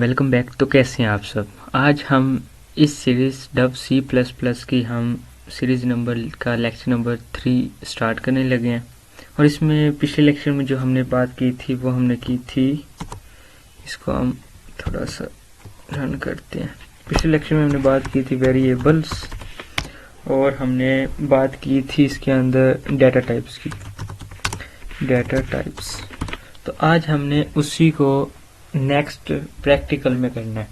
Welcome back. तो कैसे हैं आप सब। आज हम इस सीरीज़ डब C++ की हम सीरीज़ नंबर का लेक्चर नंबर 3 स्टार्ट करने लगे हैं। और इसमें पिछले लेक्चर में जो हमने बात की थी वो हमने की थी, इसको हम थोड़ा सा रन करते हैं। पिछले लेक्चर में हमने बात की थी वेरिएबल्स और हमने बात की थी इसके अंदर डाटा टाइप्स की, डाटा टाइप्स। तो आज हमने उसी को नेक्स्ट प्रैक्टिकल में करना है।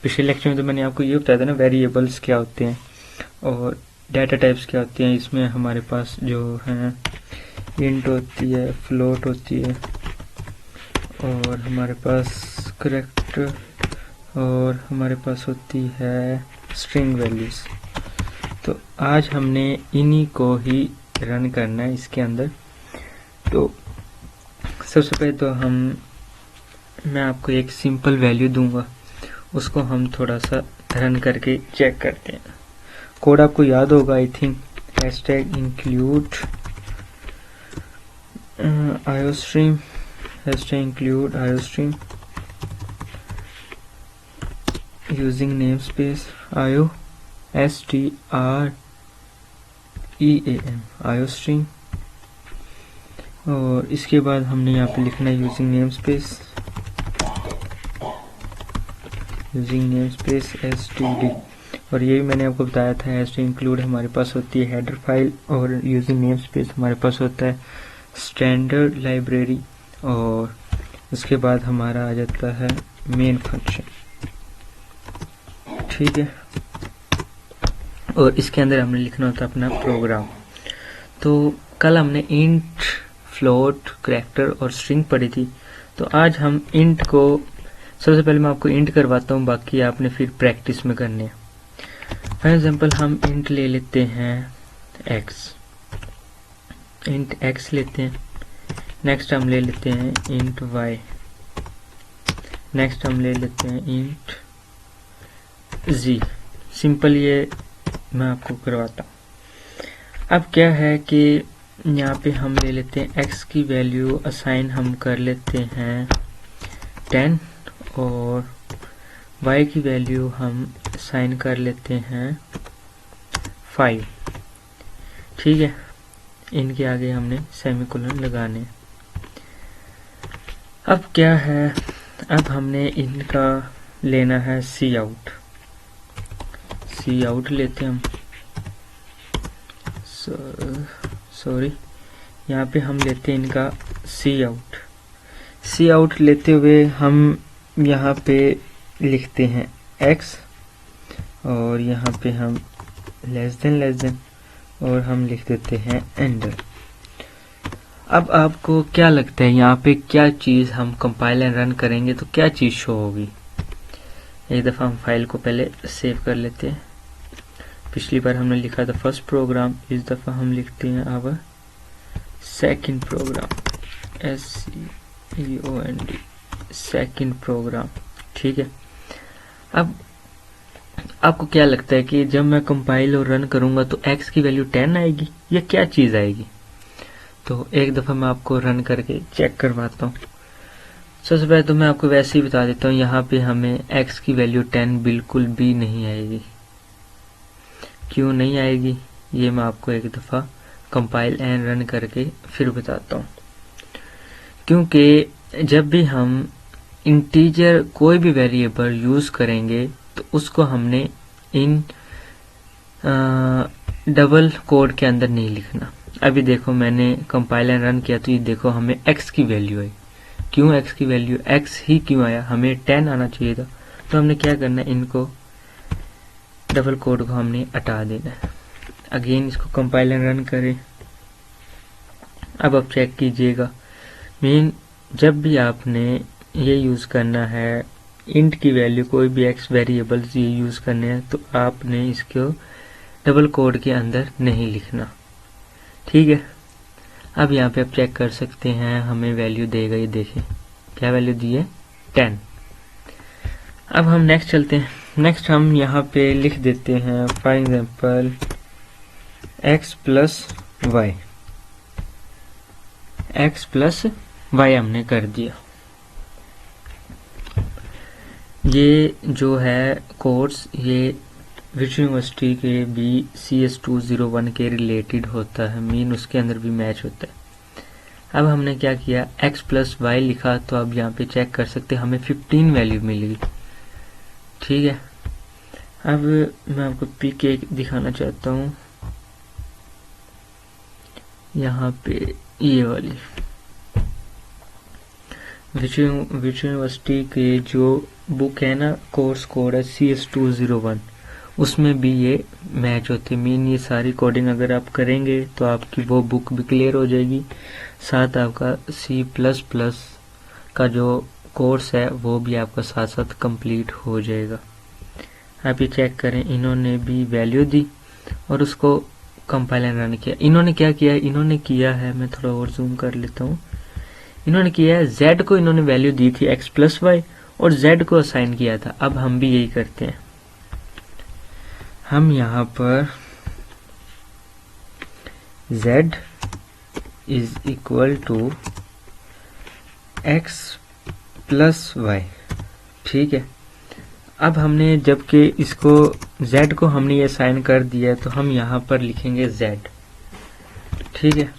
पिछले लेक्चर में तो मैंने आपको ये बताया था ना, वेरिएबल्स क्या होते हैं और डाटा टाइप्स क्या होते हैं। इसमें हमारे पास जो है इंट होती है, फ्लोट होती है और हमारे पास करैक्टर और हमारे पास होती है स्ट्रिंग वैल्यूज। तो आज हमने इन्हीं को ही रन करना है इसके अंदर। तो सबसे पहले तो मैं आपको एक सिंपल वैल्यू दूंगा, उसको हम थोड़ा सा रन करके चेक करते हैं। कोड आपको याद होगा I think, #include iostream, #include iostream using namespace iostream iostream। और इसके बाद हमने यहाँ पे लिखना है यूजिंग नेमस्पेस std। और ये भी मैंने आपको बताया था, #include हमारे पास होती है हेडर फाइल और यूजिंग नेमस्पेस हमारे पास होता है स्टैंडर्ड लाइब्रेरी। और उसके बाद हमारा आ जाता है मेन फंक्शन, ठीक है। और इसके अंदर हमने लिखना होता है अपना प्रोग्राम। तो कल हमने इंट, फ्लोट, करैक्टर और स्ट्रिंग पढ़ी थी। तो आज हम इंट को, सबसे पहले मैं आपको इंट करवाता हूँ, बाकी आपने फिर प्रैक्टिस में करने हैं। फॉर एग्जांपल हम इंट ले लेते हैं x, इंट x लेते हैं। नेक्स्ट हम ले लेते हैं इंट y, नेक्स्ट हम ले लेते हैं इंट z। सिंपल ये मैं आपको करवाता हूँ। अब क्या है कि यहाँ पे हम ले लेते हैं x की वैल्यू असाइन हम कर लेते हैं 10 और y की वैल्यू हम असाइन कर लेते हैं 5, ठीक है। इनके आगे हमने सेमीकोलन लगाने। अब क्या है, अब हमने इनका लेना है सी आउट लेते हैं हम, सॉरी यहाँ पे हम लेते हैं इनका सी आउट लेते हुए हम यहाँ पे लिखते हैं x और यहाँ पे हम लेस देन और हम लिख देते हैं एंडर। अब आपको क्या लगता है यहाँ पे क्या चीज़ हम कंपाइल एंड रन करेंगे तो क्या चीज़ शो होगी। एक दफ़ा हम फाइल को पहले सेव कर लेते हैं। पिछली बार हमने लिखा था फर्स्ट प्रोग्राम, इस दफ़ा हम लिखते हैं our second program, SECOND, second program, ठीक है। अब आपको क्या लगता है कि जब मैं कंपाइल और रन करूंगा तो x की वैल्यू 10 आएगी या क्या चीज़ आएगी। तो एक दफ़ा मैं आपको रन करके चेक करवाता हूँ। सबसे पहले तो मैं आपको वैसे ही बता देता हूँ, यहाँ पे हमें x की वैल्यू 10 बिल्कुल भी नहीं आएगी। क्यों नहीं आएगी ये मैं आपको एक दफ़ा कंपाइल एंड रन करके फिर बताता हूँ। क्योंकि जब भी हम इंटीजर कोई भी वेरिएबल यूज़ करेंगे तो उसको हमने इन डबल कोड के अंदर नहीं लिखना। अभी देखो मैंने कंपाइल एंड रन किया तो ये देखो हमें x की वैल्यू आई। क्यों x की वैल्यू, x ही क्यों आया, हमें 10 आना चाहिए था। तो हमने क्या करना है, इनको डबल कोड को हमने हटा देना है। अगेन इसको कंपाइल एंड रन करें। अब आप चेक कीजिएगा, जब भी आपने ये यूज़ करना है इंट की वैल्यू, कोई भी x वेरिएबल्स ये यूज़ करने हैं तो आपने इसको डबल कोड के अंदर नहीं लिखना, ठीक है। अब यहाँ पे आप चेक कर सकते हैं हमें वैल्यू देगा, ये देखें क्या वैल्यू दी है, 10। अब हम नेक्स्ट चलते हैं। नेक्स्ट हम यहाँ पे लिख देते हैं for example x plus y हमने कर दिया। ये जो है कोर्स ये विच यूनिवर्सिटी के भी CS201 के रिलेटेड होता है, मीन उसके अंदर भी मैच होता है। अब हमने क्या किया, x+y लिखा, तो अब यहाँ पे चेक कर सकते हैं हमें 15 वैल्यू मिलेगी। ठीक है, अब मैं आपको पिक एक दिखाना चाहता हूँ, यहाँ पे ये वाली विच यूनिवर्सिटी के जो बुक है ना, कोर्स कोड है CS201, उसमें भी ये मैच होते। मीन ये सारी कोडिंग अगर आप करेंगे तो आपकी वो बुक भी क्लियर हो जाएगी, साथ आपका C++ का जो कोर्स है वो भी आपका साथ साथ कंप्लीट हो जाएगा। आप ये चेक करें, इन्होंने भी वैल्यू दी और उसको कंपाइल एंड रन किया। इन्होंने क्या किया है, इन्होंने किया है, मैं थोड़ा और जूम कर लेता हूँ, इन्होंने किया है z को इन्होंने वैल्यू दी थी x+y और z को असाइन किया था। अब हम भी यही करते हैं, हम यहाँ पर z is equal to x+y। ठीक है, अब हमने जबकि इसको z को हमने ये असाइन कर दिया है तो हम यहाँ पर लिखेंगे z। ठीक है,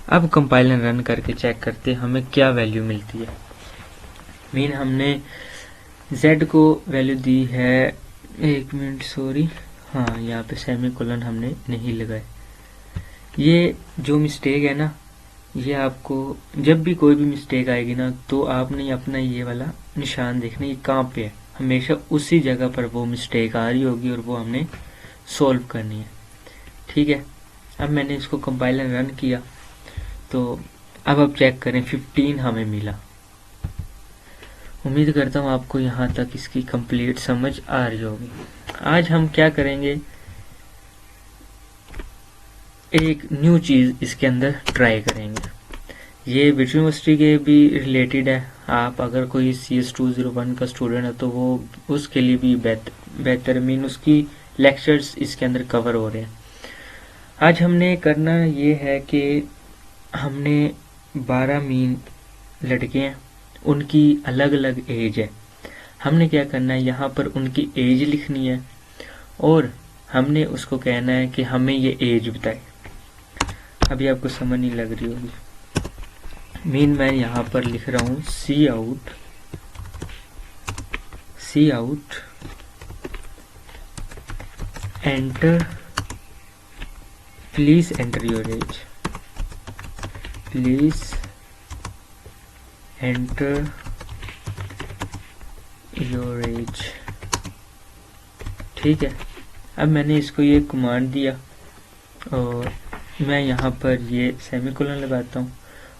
अब कंपाइल एंड रन करके चेक करते हैं हमें क्या वैल्यू मिलती है। मीन हमने z को वैल्यू दी है, एक मिनट सॉरी, हाँ यहाँ पे सेमीकोलन हमने नहीं लगाए। ये जो मिस्टेक है ना, ये आपको जब भी कोई भी मिस्टेक आएगी ना तो आपने अपना ये वाला निशान देखना ये कहाँ पे है, हमेशा उसी जगह पर वो मिस्टेक आ रही होगी और वो हमने सॉल्व करनी है। ठीक है, अब मैंने इसको कंपाइल एंड रन किया तो अब आप चेक करें 15 हमें मिला। उम्मीद करता हूँ आपको यहाँ तक इसकी कंप्लीट समझ आ रही होगी। आज हम क्या करेंगे, एक न्यू चीज़ इसके अंदर ट्राई करेंगे। ये विच यूनिवर्सिटी के भी रिलेटेड है, आप अगर कोई CS201 का स्टूडेंट है तो वो उसके लिए भी बेहतर मीन उसकी लेक्चर्स इसके अंदर कवर हो रहे हैं। आज हमने करना ये है कि हमने 12 मीन लड़के हैं, उनकी अलग अलग एज है। हमने क्या करना है, यहाँ पर उनकी एज लिखनी है और हमने उसको कहना है कि हमें ये एज बताए। अभी आपको समझ नहीं लग रही होगी, मीन मैं यहाँ पर लिख रहा हूँ C out enter, please enter your age, please enter your age. ठीक है, अब मैंने इसको ये कमांड दिया और मैं यहाँ पर ये सेमीकोलन लगाता हूँ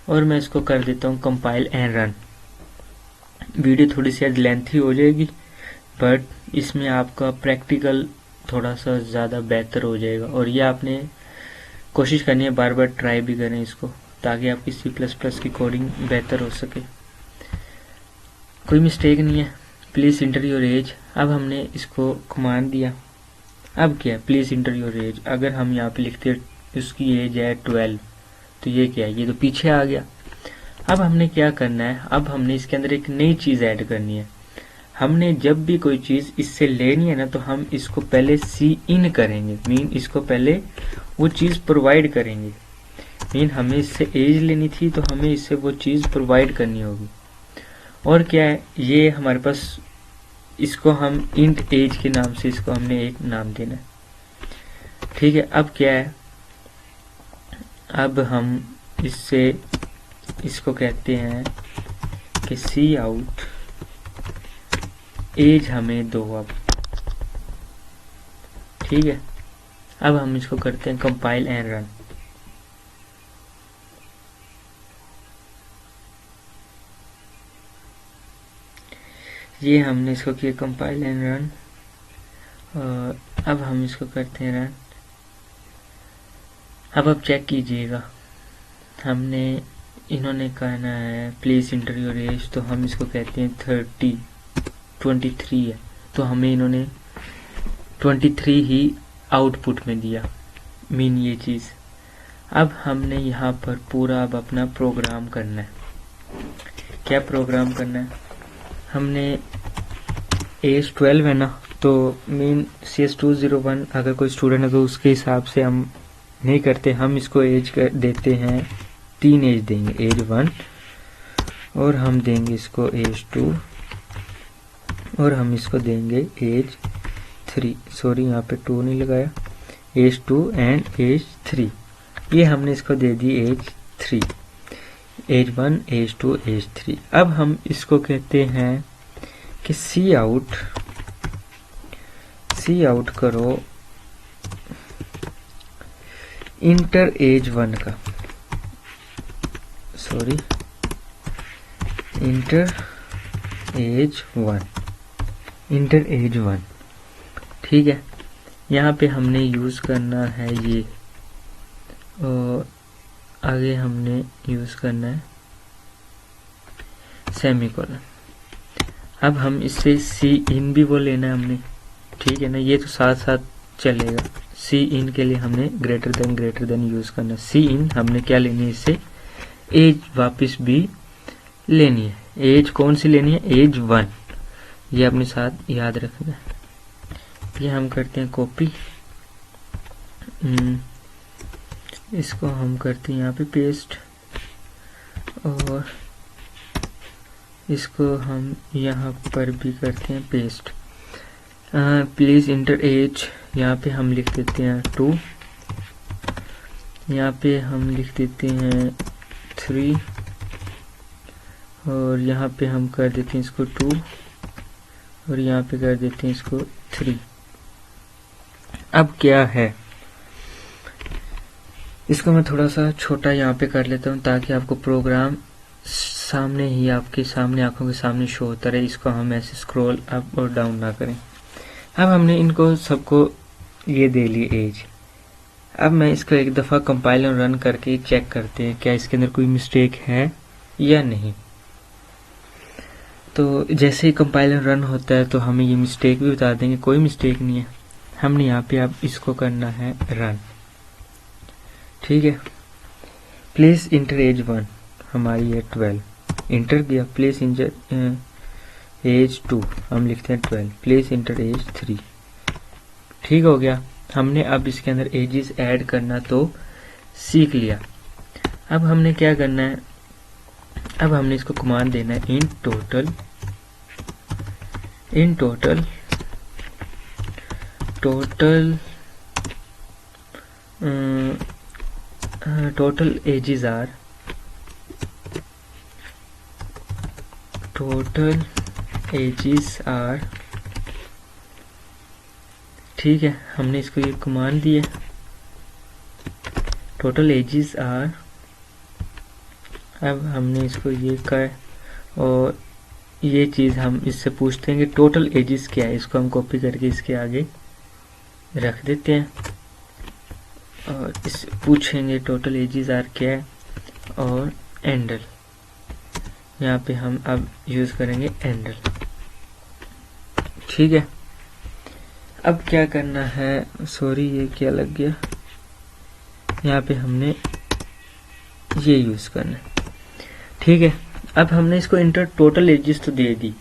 और मैं इसको कर देता हूँ कंपाइल एंड रन। वीडियो थोड़ी सी लेंथी हो जाएगी बट इसमें आपका प्रैक्टिकल थोड़ा सा ज़्यादा बेहतर हो जाएगा और ये आपने कोशिश करनी है, बार बार ट्राई भी करें इसको ताकि आपकी C++ की कोडिंग बेहतर हो सके। कोई मिस्टेक नहीं है, प्लीज़ इंटर योर एज। अब हमने इसको कमांड दिया, अब क्या है, प्लीज़ इंटर योर एज। अगर हम यहाँ पे लिखते उसकी एज है 12 तो ये क्या है, ये तो पीछे आ गया। अब हमने क्या करना है, अब हमने इसके अंदर एक नई चीज़ ऐड करनी है। हमने जब भी कोई चीज़ इससे लेनी है ना तो हम इसको पहले सी इन करेंगे, मीन इसको पहले वो चीज़ प्रोवाइड करेंगे। मीन हमें इससे एज लेनी थी तो हमें इससे वो चीज़ प्रोवाइड करनी होगी। और क्या है, ये हमारे पास इसको हम इंट एज के नाम से इसको हमने एक नाम देना है। ठीक है, अब क्या है, अब हम इससे इसको कहते हैं कि सी आउट एज हमें दो अब। ठीक है, अब हम इसको करते हैं कंपाइल एंड रन। ये हमने इसको किया कंपाइल एंड रन और अब हम इसको करते हैं रन। अब आप चेक कीजिएगा, हमने इन्होंने कहना है प्लीज इंटर योर एज, तो हम इसको कहते हैं 23 है तो हमें इन्होंने 23 ही आउटपुट में दिया, मीन ये चीज़। अब हमने यहाँ पर पूरा अब अपना प्रोग्राम करना है। क्या प्रोग्राम करना है, हमने एज 12 है ना, तो मीन CS201 अगर कोई स्टूडेंट है तो उसके हिसाब से हम नहीं करते, हम इसको एज कर देते हैं 3 एज देंगे, एज 1 और हम देंगे इसको एज 2 और हम इसको देंगे एज 3, सॉरी यहाँ पे 2 नहीं लगाया, एज 2 एंड एज 3, ये हमने इसको दे दी एज 3, एज 1 एज 2 एज 3। अब हम इसको कहते हैं कि सी आउट करो इंटर एज 1 का, सॉरी इंटर एज 1, ठीक है। यहाँ पे हमने यूज़ करना है ये, और आगे हमने यूज़ करना है सेमीकोलन। अब हम इससे सी इन भी वो लेना है हमने, ठीक है ना, ये तो साथ साथ चलेगा। सी इन के लिए हमने ग्रेटर देन यूज़ करना है। सी इन हमने क्या लेनी है, इससे एज वापस भी लेनी है। एज कौन सी लेनी है, एज 1, ये अपने साथ याद रखना है। ये हम करते हैं कॉपी, इसको हम करते हैं यहाँ पे पेस्ट, और इसको हम यहाँ पर भी करते हैं पेस्ट। प्लीज़ इंटर एज, यहाँ पे हम लिख देते हैं 2, यहाँ पे हम लिख देते हैं 3, और यहाँ पे हम कर देते हैं इसको 2, और यहाँ पे कर देते हैं इसको 3। अब क्या है, इसको मैं थोड़ा सा छोटा यहाँ पे कर लेता हूँ ताकि आपको प्रोग्राम सामने ही, आपके सामने, आंखों के सामने शो होता रहे, इसको हम ऐसे स्क्रॉल अप और डाउन ना करें। अब हमने इनको सबको ये दे ली एज। अब मैं इसको एक दफ़ा कंपाइल और रन करके चेक करते हैं क्या इसके अंदर कोई मिस्टेक है या नहीं। तो जैसे ही कंपाइलर रन होता है तो हमें ये मिस्टेक भी बता देंगे, कोई मिस्टेक नहीं है। हमने यहाँ पे अब इसको करना है रन, ठीक है। प्लेस इंटर एज 1 हमारी है 12, इंटर किया। प्लेस इंटर एज 2 हम लिखते हैं 12, प्लेस इंटर एज 3, ठीक हो गया। हमने अब इसके अंदर एजेस ऐड करना तो सीख लिया। अब हमने क्या करना है, अब हमने इसको कमांड देना है इन टोटल एजेस आर, ठीक है। हमने इसको ये कमांड दी है, टोटल एजेस आर। अब हमने इसको ये कर, और ये चीज़ हम इससे पूछते हैं कि टोटल एजेस क्या है। इसको हम कॉपी करके इसके आगे रख देते हैं, और इस पूछेंगे टोटल एजेस आर क्या है, और एंडल, यहाँ पे हम अब यूज़ करेंगे एंडल, ठीक है। अब क्या करना है, सॉरी ये क्या लग गया, यहाँ पे हमने ये यूज़ करना है, ठीक है। अब हमने इसको इंटर टोटल एजेस तो दे दी,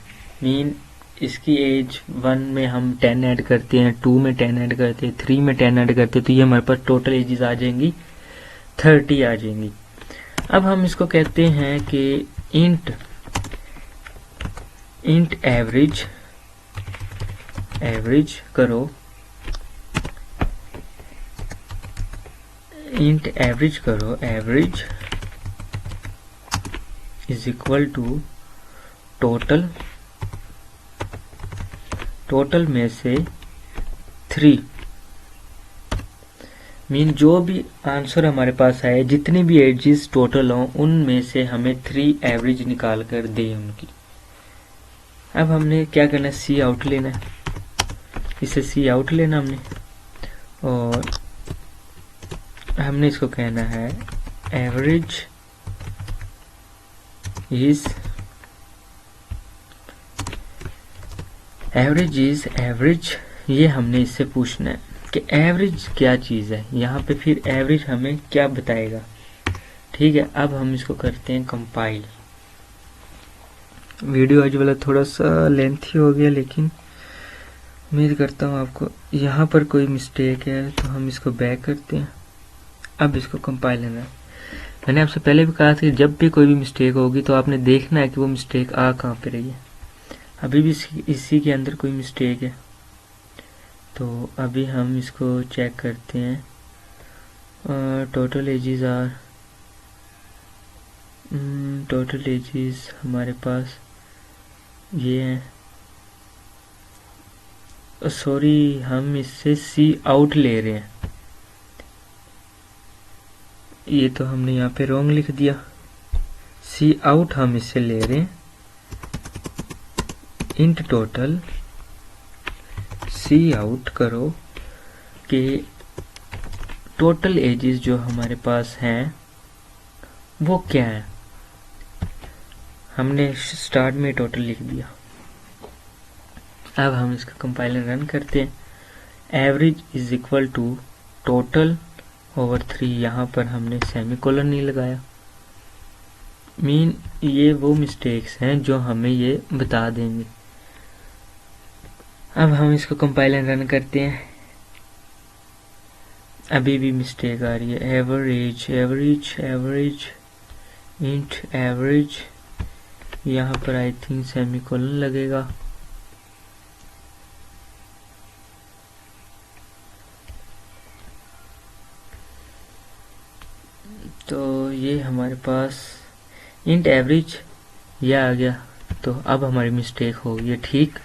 मीन इसकी एज 1 में हम 10 ऐड करते हैं, 2 में 10 ऐड करते हैं, 3 में 10 ऐड करते हैं, तो ये हमारे पास टोटल एजेस आ जाएंगी 30 आ जाएंगी। अब हम इसको कहते हैं कि इंट एवरेज करो, average is equal to total में से 3, मीन जो भी आंसर हमारे पास आए, जितनी भी एजेस टोटल हों उनमें से हमें 3 एवरेज निकाल कर दे उनकी। अब हमने क्या करना है, सी आउट लेना है, इसे सी आउट लेना हमने, और हमने इसको कहना है एवरेज इज एवरेज। ये हमने इससे पूछना है कि एवरेज क्या चीज़ है, यहाँ पे फिर एवरेज हमें क्या बताएगा, ठीक है। अब हम इसको करते हैं कंपाइल। वीडियो आज वाला थोड़ा सा लेंथी हो गया, लेकिन उम्मीद करता हूँ आपको यहाँ पर कोई मिस्टेक है, तो हम इसको बैक करते हैं। अब इसको कंपाइल करना है। मैंने आपसे पहले भी कहा था कि जब भी कोई भी मिस्टेक होगी तो आपने देखना है कि वो मिस्टेक आ कहाँ पे रही है। अभी भी इसी के अंदर कोई मिस्टेक है, तो अभी हम इसको चेक करते हैं। Total ages are, total ages हमारे पास ये है। सॉरी, हम इससे सी आउट ले रहे हैं, ये तो हमने यहाँ पे रॉन्ग लिख दिया। सी आउट हम इससे ले रहे हैं। इंट टोटल सी आउट करो कि टोटल एजेस जो हमारे पास हैं वो क्या है। हमने स्टार्ट में टोटल लिख दिया। अब हम इसका कंपाइलर रन करते हैं। Average is equal to total over 3, यहाँ पर हमने सेमीकोलन नहीं लगाया। मीन ये वो मिस्टेक्स हैं जो हमें ये बता देंगे। अब हम इसको कंपाइलर रन करते हैं। अभी भी मिस्टेक आ रही है। Average average average int average, यहाँ पर आई थिंक सेमीकोलन लगेगा। तो ये हमारे पास इंट एवरेज ये आ गया। तो अब हमारी मिस्टेक हो गई है ठीक।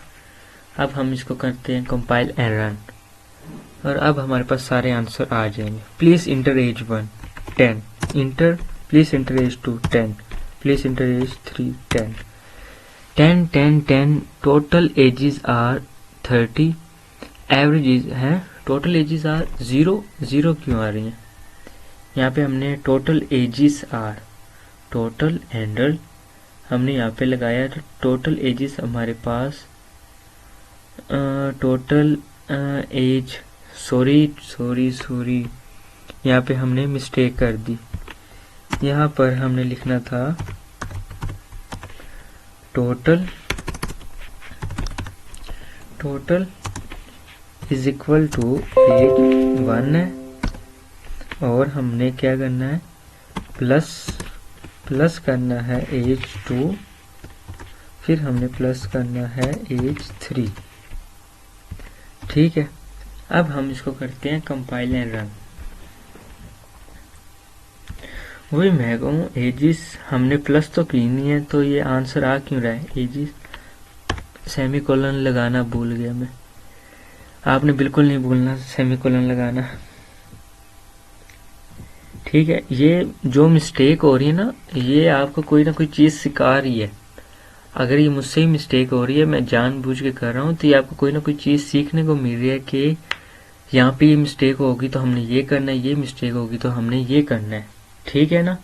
अब हम इसको करते हैं कंपाइल एंड रन, और अब हमारे पास सारे आंसर आ जाएंगे। Please enter age 1 10, enter please enter age 2 10, please enter age 3 10 10 10 10। Total ages are 30, average है टोटल एजेस आर 0 0 क्यों आ रही हैं? यहाँ पे हमने टोटल एजेस आर, टोटल एंडल हमने यहाँ पे लगाया। तो टोटल एजेस हमारे पास टोटल एज, सॉरी यहाँ पे हमने मिस्टेक कर दी। यहाँ पर हमने लिखना था total is equal to age 1 है, और हमने क्या करना है प्लस करना है एज 2, फिर हमने प्लस करना है एज 3। ठीक है। अब हम इसको करते हैं कंपाइल एंड रन। वही मैं कहूँ एजिस हमने प्लस तो की नहीं है, तो ये आंसर आ क्यों रहा है? एजिस सेमीकोलन लगाना भूल गया मैं। आपने बिल्कुल नहीं भूलना सेमीकोलन लगाना। ठीक है। ये जो मिस्टेक हो रही है ना, ये आपको कोई ना कोई चीज़ सिखा रही है। अगर ये मुझसे ही मिस्टेक हो रही है, मैं जानबूझ के कर रहा हूँ, तो ये आपको कोई ना कोई चीज़ सीखने को मिल रही है कि यहाँ पे ये मिस्टेक होगी तो हमने ये करना है, ये मिस्टेक होगी तो हमने ये करना है। ठीक है ना।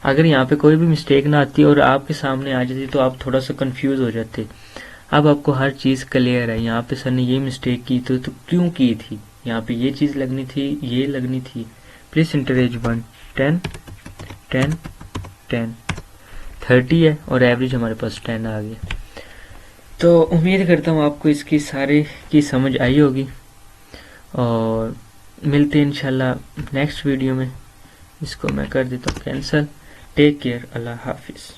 अगर यहाँ पे कोई भी मिस्टेक ना आती और आपके सामने आ जाती तो आप थोड़ा सा कंफ्यूज हो जाते। अब आपको हर चीज़ क्लियर है। यहाँ पे सर ने ये मिस्टेक की तो क्यों की थी, यहाँ पे ये चीज़ लगनी थी, ये लगनी थी। प्लीज इंटर एज 1 10 10 10 30 है, और एवरेज हमारे पास 10 आ गया। तो उम्मीद करता हूँ आपको इसकी सारी की समझ आई होगी, और मिलते हैं इंशाल्लाह नेक्स्ट वीडियो में। इसको मैं कर देता हूँ कैंसिल। टेक केयर, अल्लाह हाफिज़।